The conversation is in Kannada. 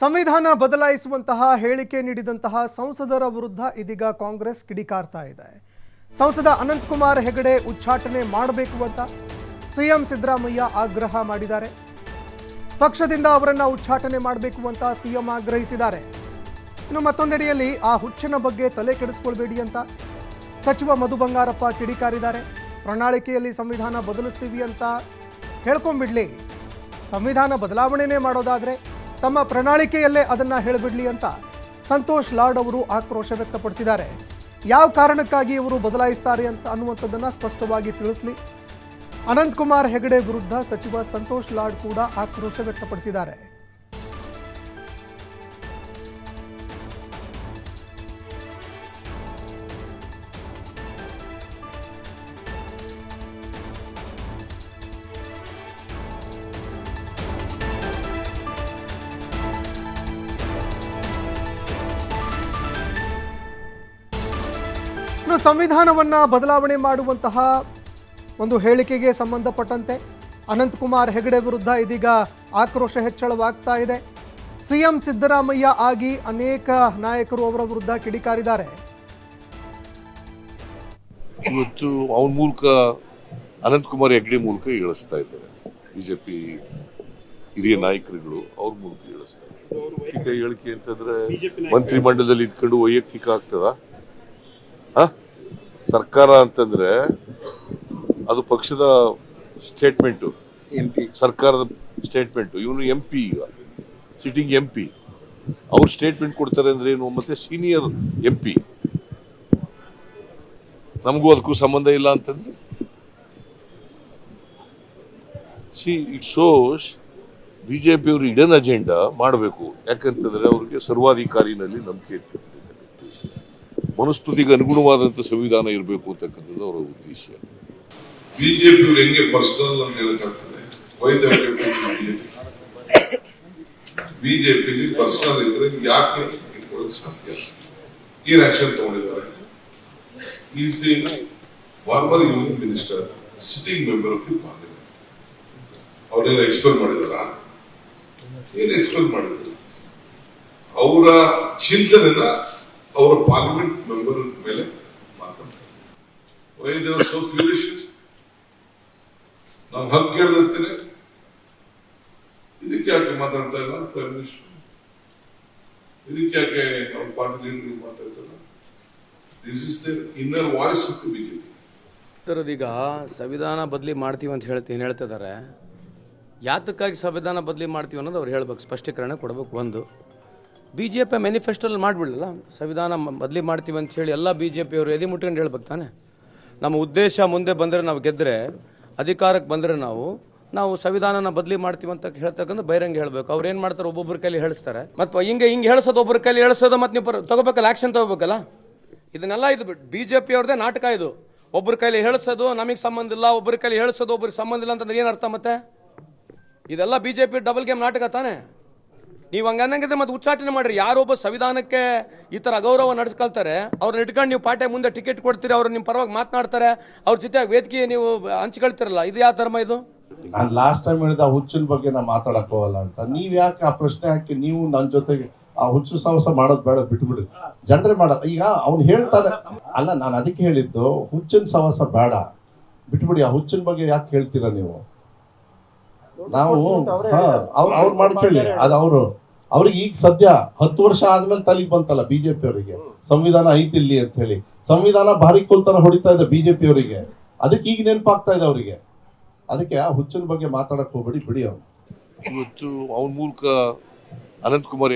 ಸಂವಿಧಾನ ಬದಲಾಯಿಸುವಂತಹ ಹೇಳಿಕೆ ನೀಡಿದಂತಹ ಸಂಸದರ ವಿರುದ್ಧ ಇದೀಗ ಕಾಂಗ್ರೆಸ್ ಕಿಡಿಕಾರ್ತಾ ಇದೆ. ಸಂಸದ ಅನಂತಕುಮಾರ್ ಹೆಗಡೆ ಉಚ್ಚಾಟನೆ ಮಾಡಬೇಕು ಅಂತ ಸಿಎಂ ಸಿದ್ದರಾಮಯ್ಯ ಆಗ್ರಹ ಮಾಡಿದ್ದಾರೆ. ಪಕ್ಷದಿಂದ ಅವರನ್ನ ಉಚ್ಚಾಟನೆ ಮಾಡಬೇಕು ಅಂತ ಸಿಎಂ ಆಗ್ರಹಿಸಿದ್ದಾರೆ. ಇನ್ನು ಮತ್ತೊಂದೆಡೆಯಲ್ಲಿ ಆ ಹುಚ್ಚಿನ ಬಗ್ಗೆ ತಲೆ ಕೆಡಿಸಿಕೊಳ್ಳಬೇಡಿ ಅಂತ ಸಚಿವ ಮಧು ಬಂಗಾರಪ್ಪ ಕಿಡಿಕಾರಿದ್ದಾರೆ. ಪ್ರಣಾಳಿಕೆಯಲ್ಲಿ ಸಂವಿಧಾನ ಬದಲಿಸ್ತೀವಿ ಅಂತ ಹೇಳ್ಕೊಂಡ್ಬಿಡ್ಲಿ, ಸಂವಿಧಾನ ಬದಲಾವಣೆನೇ ಮಾಡೋದಾದ್ರೆ ತಮ್ಮ ಪ್ರಣಾಳಿಕೆಯಲ್ಲೇ ಅದನ್ನ ಹೇಳಿಬಿಡ್ಲಿ ಅಂತ ಸಂತೋಷ್ ಲಾಡ್ ಅವರು ಆಕ್ರೋಶ ವ್ಯಕ್ತಪಡಿಸಿದ್ದಾರೆ. ಯಾವ ಕಾರಣಕ್ಕಾಗಿ ಇವರು ಬದಲಾಯಿಸ್ತಾರೆ ಅಂತ ಅನ್ನುವಂಥದ್ದನ್ನ ಸ್ಪಷ್ಟವಾಗಿ ತಿಳಿಸಲಿ. ಅನಂತಕುಮಾರ್ ಹೆಗಡೆ ವಿರುದ್ಧ ಸಚಿವ ಸಂತೋಷ್ ಲಾಡ್ ಕೂಡ ಆಕ್ರೋಶ ವ್ಯಕ್ತಪಡಿಸಿದ್ದಾರೆ. ಸಂವಿಧಾನವನ್ನ ಬದಲಾವಣೆ ಮಾಡುವಂತಹ ಒಂದು ಹೇಳಿಕೆಗೆ ಸಂಬಂಧಪಟ್ಟಂತೆ ಅನಂತಕುಮಾರ್ ಹೆಗಡೆ ವಿರುದ್ಧ ಇದೀಗ ಆಕ್ರೋಶ ಹೆಚ್ಚಳವಾಗ್ತಾ ಇದೆ. ಸಿಎಂ ಸಿದ್ದರಾಮಯ್ಯ ಆಗಿ ಅನೇಕ ನಾಯಕರು ಅವರ ವಿರುದ್ಧ ಕಿಡಿಕಾರಿದ್ದಾರೆ. ಇವತ್ತು ಅವನ ಮೂಲಕ ಅನಂತಕುಮಾರ್ ಹೆಗಡೆ ಮೂಲಕ ಹೇಳಿಸ್ತಾ ಇದ್ದಾರೆ. ಬಿಜೆಪಿ ಹಿರಿಯ ನಾಯಕರುಗಳು ಅವ್ರ ಮೂಲಕ ಹೇಳಿಸ್ತಾ ಇದ್ದಾರೆ. ವೈಯಕ್ತಿಕ ಹೇಳಿಕೆ ಅಂತಂದ್ರೆ ಮಂತ್ರಿಮಂಡಲದಲ್ಲಿ ಇದ್ಕೊಂಡು ವೈಯಕ್ತಿಕ ಆಗ್ತದ? ಸರ್ಕಾರ ಅಂತಂದ್ರೆ ಅದು ಪಕ್ಷದ ಸ್ಟೇಟ್ಮೆಂಟು, ಸರ್ಕಾರದ ಸ್ಟೇಟ್ಮೆಂಟು. ಇವನು MP, ಈಗ ಸಿಟ್ಟಿಂಗ್ MP, ಅವ್ರು ಸ್ಟೇಟ್ಮೆಂಟ್ ಕೊಡ್ತಾರೆ ಅಂದ್ರೆ ಏನು? ಮತ್ತೆ ಸೀನಿಯರ್ MP, ನಮಗೂ ಅದಕ್ಕೂ ಸಂಬಂಧ ಇಲ್ಲ ಅಂತಂದ್ರೆ ಇಟ್ ಶೋಸ್ ಬಿಜೆಪಿ ಅವರು ಇಡನ್ ಅಜೆಂಡಾ ಮಾಡಬೇಕು. ಯಾಕಂತಂದ್ರೆ ಅವ್ರಿಗೆ ಸರ್ವಾಧಿಕಾರಿನಲ್ಲಿ ನಂಬಿಕೆ ಇರ್ತದೆ. ಮನುಸ್ಮೃತಿಗೆ ಅನುಗುಣವಾದಂತ ಸಂವಿಧಾನ ಇರಬೇಕು ಅಂತಕ್ಕಂಥದ್ದು ಅವರ ಉದ್ದೇಶ. ಬಿಜೆಪಿ ಹೆಂಗೆ ಪರ್ಸನಲ್ ಅಂತ ಹೇಳಕ್ಕಾಗ್ತದೆ? ಬಿಜೆಪಿ ಪರ್ಸನಲ್ ಇದ್ರೆ ಯಾಕೆ ಇಟ್ಕೊಳ್ಳಕ್ ಸಾಧ್ಯ? ಏನ್ ಆಕ್ಷನ್ ತಗೊಂಡಿದ್ದಾರೆ? Is the former union minister, sitting member of the parliament. ಅವ್ರನ್ನೇನು ಎಕ್ಸ್ಪೆಲ್ ಮಾಡಿದಾರ? ಏನ್ ಎಕ್ಸ್ಪೆಲ್ ಮಾಡಿದ್ರು? ಅವರ ಚಿಂತನೆನ ಅವರ ಪಾರ್ಲಿಮೆಂಟ್ ಮೆಂಬರ್ ಮೇಲೆ ಮಾತಾಡ್ತಾರೆ. Why they are so ಫ್ಯೂರಿಷಿಯಸ್? ನಾವು ಹಕ್ಕು ಕೇಳಿದ್ರೆ ಇದಕ್ಕೆ ಯಾಕೆ ಮಾತಾಡ್ತಾ ಇಲ್ಲ ಪ್ರೈಮ್ ಮಿನಿಸ್ಟರ್? ಇದಕ್ಕೆ ಯಾಕೆ ಅವ್ರ ಪಾರ್ಟಿ ಲೀಡರ್ ಮಾತಾಡ್ತಾರ? This is the inner voice of the BJP. ಈಗ ಸಂವಿಧಾನ ಬದಲಿ ಮಾಡ್ತೀವಿ ಅಂತ ಹೇಳ್ತಿದ್ದಾರೆ. ಯಾತಕ್ಕಾಗಿ ಸಂವಿಧಾನ ಬದಲಿ ಮಾಡ್ತೀವಿ ಅನ್ನೋದು ಅವ್ರು ಹೇಳ್ಬೇಕು, ಸ್ಪಷ್ಟೀಕರಣ ಕೊಡಬೇಕು. ಒಂದು ಬಿಜೆಪಿ ಮ್ಯಾನಿಫೆಸ್ಟೋಲ್ಲಿ ಮಾಡಿಬಿಡಲ್ಲ, ಸಂವಿಧಾನ ಬದಲಿ ಮಾಡ್ತೀವಿ ಅಂತ ಹೇಳಿ ಎಲ್ಲ ಬಿಜೆಪಿಯವರು ಎದಿ ಮುಟ್ಕೊಂಡು ಹೇಳ್ಬೇಕು ತಾನೆ. ನಮ್ಮ ಉದ್ದೇಶ ಮುಂದೆ ಬಂದರೆ, ನಾವು ಗೆದ್ದರೆ, ಅಧಿಕಾರಕ್ಕೆ ಬಂದರೆ ನಾವು ಸಂವಿಧಾನನ ಬದಲಿ ಮಾಡ್ತೀವಿ ಅಂತ ಹೇಳ್ತಕ್ಕಂಥ ಬಹಿರಂಗ ಹೇಳಬೇಕು. ಅವ್ರು ಏನು ಮಾಡ್ತಾರೆ? ಒಬ್ಬೊಬ್ಬರ ಕೈಲಿ ಹೇಳಿಸ್ತಾರೆ. ಮತ್ತು ಹಿಂಗೆ ಹೇಳ್ಸೋದು, ಒಬ್ಬರ ಕೈಲಿ ಹೇಳಿಸೋದು, ಮತ್ತು ನೀವು ತಗೋಬೇಕಲ್ಲ, ಆಕ್ಷನ್ ತಗೋಬೇಕಲ್ಲ. ಇದನ್ನೆಲ್ಲ ಇದು ಬಿಜೆಪಿ ಅವ್ರದೇ ನಾಟಕ. ಇದು ಒಬ್ಬರ ಕೈಲಿ ಹೇಳಿಸೋದು, ನಮಗೆ ಸಂಬಂಧ ಇಲ್ಲ, ಒಬ್ಬರ ಕೈಲಿ ಹೇಳಿಸೋದು, ಒಬ್ಬರಿಗೆ ಸಂಬಂಧ ಇಲ್ಲ ಅಂತಂದ್ರೆ ಏನು ಅರ್ಥ? ಮತ್ತೆ ಇದೆಲ್ಲ ಬಿಜೆಪಿ ಡಬಲ್ ಗೇಮ್ ನಾಟಕ ತಾನೆ. ನೀವು ಹಂಗಂಗಿದ್ರೆ ಮತ್ತೆ ಉಚ್ಚಾಟನೆ ಮಾಡ್ರಿ. ಯಾರೊಬ್ಬ ಸಂವಿಧಾನಕ್ಕೆ ಈ ತರ ಅಗೌರವ ನಡೆಸ್ಕೊಳ್ತಾರೆ, ಅವ್ರನ್ನ ಇಟ್ಕೊಂಡು ನೀವು ಪಾರ್ಟಿ ಮುಂದೆ ಟಿಕೆಟ್ ಕೊಡ್ತೀರಿ, ಅವ್ರು ನಿಮ್ಮ ಪರವಾಗಿ ಮಾತನಾಡ್ತಾರೆ, ಅವ್ರ ಜೊತೆ ವೇದಿಕೆ ನೀವು ಹಂಚ್ಕೊಳ್ತಿರಲ್ಲ. ಇದು ಯಾವ ಧರ್ಮ ಇದು? ನಾನು ಲಾಸ್ಟ್ ಟೈಮ್ ಹೇಳಿದ ಹುಚ್ಚಿನ ಬಗ್ಗೆ ನಾ ಮಾತಾಡಕ್ ಹೋಗಲ್ಲ ಅಂತ. ನೀವ್ ಯಾಕೆ ಆ ಪ್ರಶ್ನೆ ಹಾಕಿ ನೀವು ನನ್ನ ಜೊತೆಗೆ ಆ ಹುಚ್ಚು ಸಾಹಸ ಮಾಡೋದು ಬೇಡ, ಬಿಟ್ಬಿಡಿ. ಜನರೇ ಮಾಡಲ್ಲ. ಈಗ ಅವ್ನು ಹೇಳ್ತಾರೆ ಅಲ್ಲ, ನಾನು ಅದಕ್ಕೆ ಹೇಳಿದ್ದು ಹುಚ್ಚಿನ ಸಾಹಸ ಬೇಡ, ಬಿಟ್ಬಿಡಿ. ಆ ಹುಚ್ಚಿನ ಬಗ್ಗೆ ಯಾಕೆ ಹೇಳ್ತೀರಾ ನೀವು? ನಾವು ಅವ್ರು ಮಾಡ್ಕೊಳ್ಳಿ. ಅದು ಅವ್ರಿಗೆ ಈಗ ಸದ್ಯ 10 ವರ್ಷ ಆದ್ಮೇಲೆ ತಲೆಗೆ ಬಂತಲ್ಲ ಬಿಜೆಪಿ ಅವರಿಗೆ, ಸಂವಿಧಾನ ಐತಿಲ್ಲಿ ಅಂತ ಹೇಳಿ. ಸಂವಿಧಾನ ಭಾರಿ ಕೊಲ್ತರ ಹೊಡಿತಾ ಇದೆ ಬಿಜೆಪಿ ಅವರಿಗೆ. ಅದಕ್ಕೆ ಈಗ ನೆನಪಾಗ್ತಾ ಇದೆ ಅವರಿಗೆ. ಅದಕ್ಕೆ ಆ ಹುಚ್ಚಿನ ಬಗ್ಗೆ ಮಾತಾಡಕ್ ಹೋಗ್ಬೇಡಿ, ಬಿಡಿ. ಅವ್ನು ಇವತ್ತು ಅವನ ಮೂಲಕ ಅನಂತಕುಮಾರ್